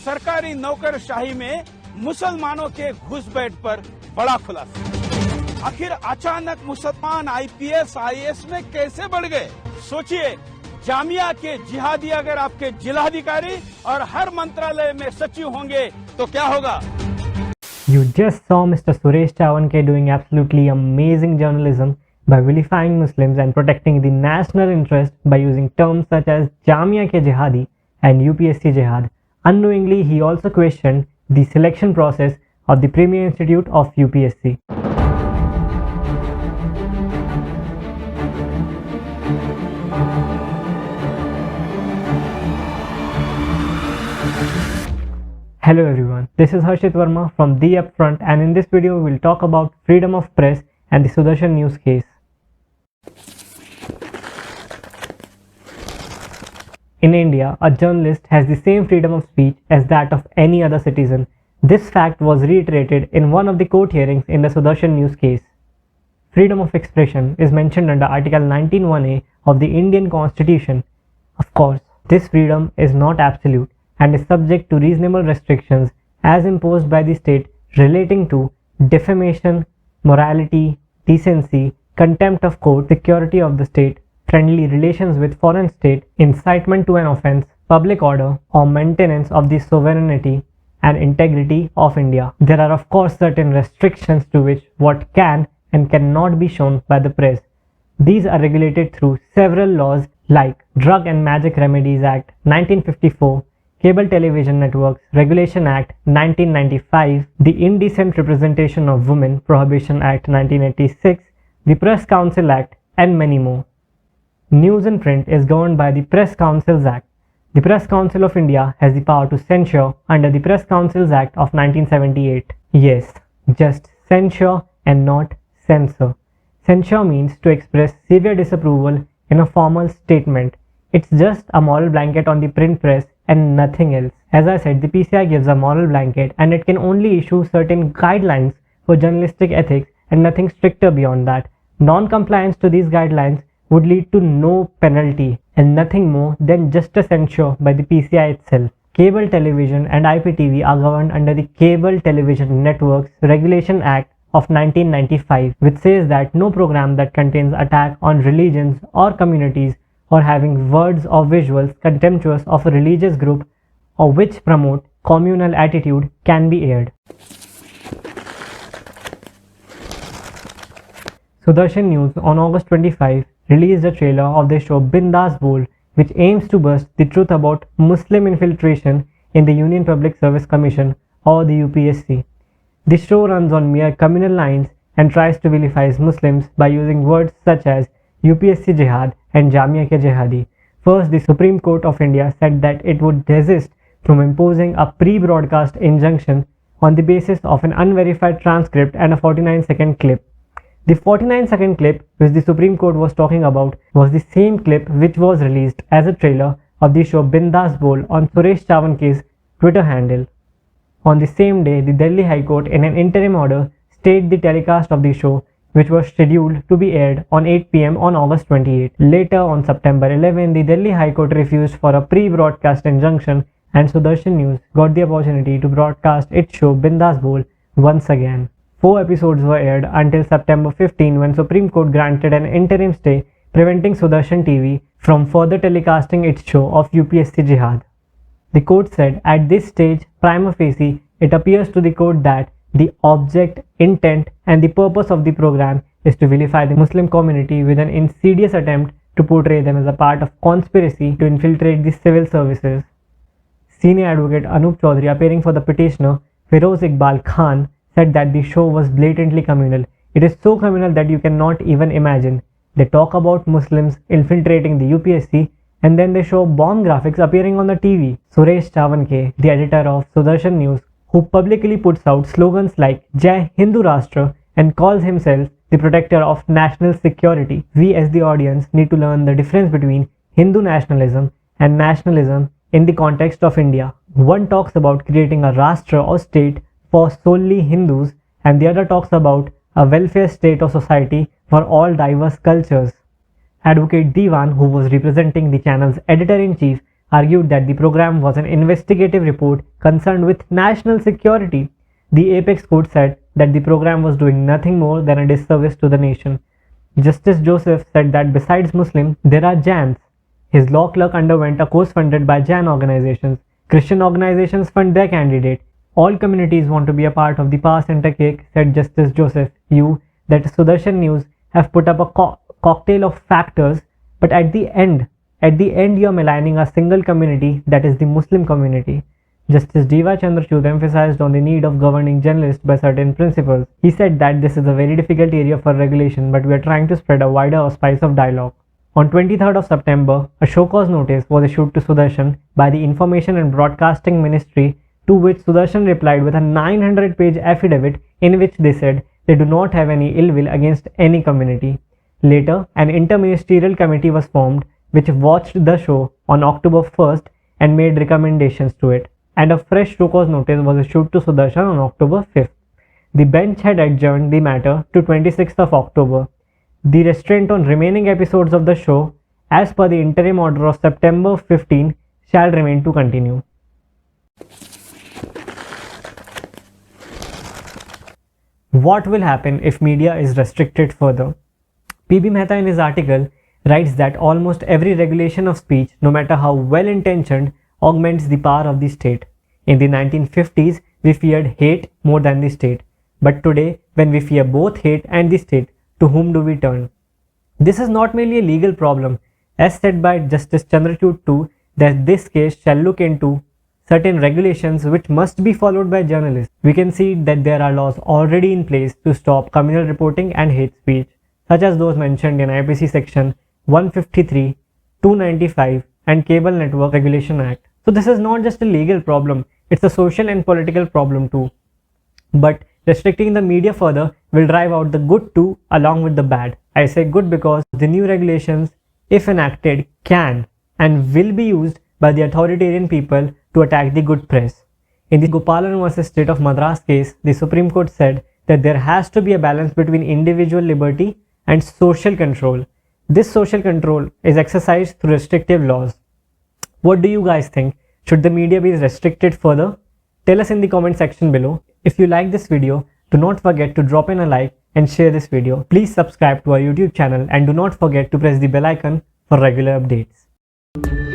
सरकारी नौकरशाही में मुसलमानों के घुसपैठ पर बड़ा खुलासा। आखिर अचानक मुसलमान आईपीएस आईएएस में कैसे बढ़ गए? सोचिए, जामिया के जिहादी अगर आपके जिलाधिकारी और हर मंत्रालय में सचिव होंगे तो क्या होगा? You just saw Mr. Suresh Chavanke doing absolutely amazing journalism by vilifying Muslims and protecting the national interest by using terms such as Jamia ke Jihadi and UPSC Jihad. Unknowingly, he also questioned the selection process of the Premier Institute of UPSC. Hello everyone, this is Harshit Verma from The Upfront, and in this video we'll talk about freedom of press and the Sudarshan News case. In India, a journalist has the same freedom of speech as that of any other citizen. This fact was reiterated in one of the court hearings in the Sudarshan News case. Freedom of expression is mentioned under Article 19(1)(a) of the Indian Constitution. Of course, this freedom is not absolute and is subject to reasonable restrictions as imposed by the state relating to defamation, morality, decency, contempt of court, security of the state, friendly relations with foreign state, incitement to an offence, public order, or maintenance of the sovereignty and integrity of India. There are of course certain restrictions to which what can and cannot be shown by the press. These are regulated through several laws like Drug and Magic Remedies Act 1954, Cable Television Networks Regulation Act 1995, the Indecent Representation of Women Prohibition Act 1986, the Press Council Act, and many more. News in print is governed by the Press Councils Act. The Press Council of India has the power to censure under the Press Councils Act of 1978. Yes, just censure and not censor. Censure means to express severe disapproval in a formal statement. It's just a moral blanket on the print press and nothing else. As I said, the PCI gives a moral blanket and it can only issue certain guidelines for journalistic ethics and nothing stricter beyond that. Non-compliance to these guidelines would lead to no penalty and nothing more than just a censure by the PCI itself. Cable television and IPTV are governed under the Cable Television Networks Regulation Act of 1995, which says that no program that contains attack on religions or communities or having words or visuals contemptuous of a religious group or which promote communal attitude can be aired. Sudarshan News on August 25 released a trailer of their show Bindas Bol, which aims to burst the truth about Muslim infiltration in the Union Public Service Commission or the UPSC. The show runs on mere communal lines and tries to vilify Muslims by using words such as UPSC Jihad and Jamia ke Jihadi. First, the Supreme Court of India said that it would desist from imposing a pre-broadcast injunction on the basis of an unverified transcript and a 49-second clip. The 49-second clip which the Supreme Court was talking about was the same clip which was released as a trailer of the show Bindas Bol on Suresh Chavanke's Twitter handle. On the same day, the Delhi High Court in an interim order stayed the telecast of the show, which was scheduled to be aired on 8 p.m. on August 28. Later, on September 11, the Delhi High Court refused for a pre-broadcast injunction and Sudarshan News got the opportunity to broadcast its show Bindas Bol once again. 4 episodes were aired until September 15 when Supreme Court granted an interim stay preventing Sudarshan TV from further telecasting its show of UPSC Jihad. The court said at this stage, prima facie, it appears to the court that the object, intent and the purpose of the program is to vilify the Muslim community with an insidious attempt to portray them as a part of conspiracy to infiltrate the civil services. Senior advocate Anup Chaudhary, appearing for the petitioner Feroz Iqbal Khan, said that the show was blatantly communal. It is so communal that you cannot even imagine. They talk about Muslims infiltrating the UPSC and then they show bomb graphics appearing on the TV. Suresh Chavanke, the editor of Sudarshan News, who publicly puts out slogans like Jai Hindu Rashtra and calls himself the protector of national security. We as the audience need to learn the difference between Hindu nationalism and nationalism in the context of India. One talks about creating a Rashtra or state for solely Hindus and the other talks about a welfare state or society for all diverse cultures. Advocate Diwan, who was representing the channel's editor-in-chief, argued that the program was an investigative report concerned with national security. The apex court said that the program was doing nothing more than a disservice to the nation. Justice Joseph said that besides Muslims, there are Jains. His law clerk underwent a course funded by Jain organizations. Christian organizations fund their candidate. All communities want to be a part of the power center cake, said Justice Joseph. You, that Sudarshan News, have put up a cocktail of factors, but at the end you are maligning a single community, that is the Muslim community. Justice D.Y. Chandrachud emphasized on the need of governing journalists by certain principles. He said that this is a very difficult area for regulation, but we are trying to spread a wider auspice of dialogue. On 23rd of September, a show cause notice was issued to Sudarshan by the Information and Broadcasting Ministry, to which Sudarshan replied with a 900-page affidavit in which they said they do not have any ill will against any community. Later, an interministerial committee was formed which watched the show on October 1st and made recommendations to it, and a fresh show cause notice was issued to Sudarshan on October 5th. The bench had adjourned the matter to 26th of October. The restraint on remaining episodes of the show, as per the interim order of September 15, shall remain to continue. What will happen if media is restricted further? P.B. Mehta in his article writes that almost every regulation of speech, no matter how well intentioned, augments the power of the state. In the 1950s, we feared hate more than the state. But today, when we fear both hate and the state, to whom do we turn? This is not merely a legal problem, as said by Justice Chandrachud too, that this case shall look into certain regulations which must be followed by journalists. We can see that there are laws already in place to stop communal reporting and hate speech, such as those mentioned in IPC section 153, 295 and Cable Network Regulation Act. So this is not just a legal problem, it's a social and political problem too. But restricting the media further will drive out the good too along with the bad. I say good because the new regulations, if enacted, can and will be used by the authoritarian people to attack the good press. In the Gopalan vs. State of Madras case, the Supreme Court said that there has to be a balance between individual liberty and social control. This social control is exercised through restrictive laws. What do you guys think? Should the media be restricted further? Tell us in the comment section below. If you like this video, do not forget to drop in a like and share this video. Please subscribe to our YouTube channel and do not forget to press the bell icon for regular updates.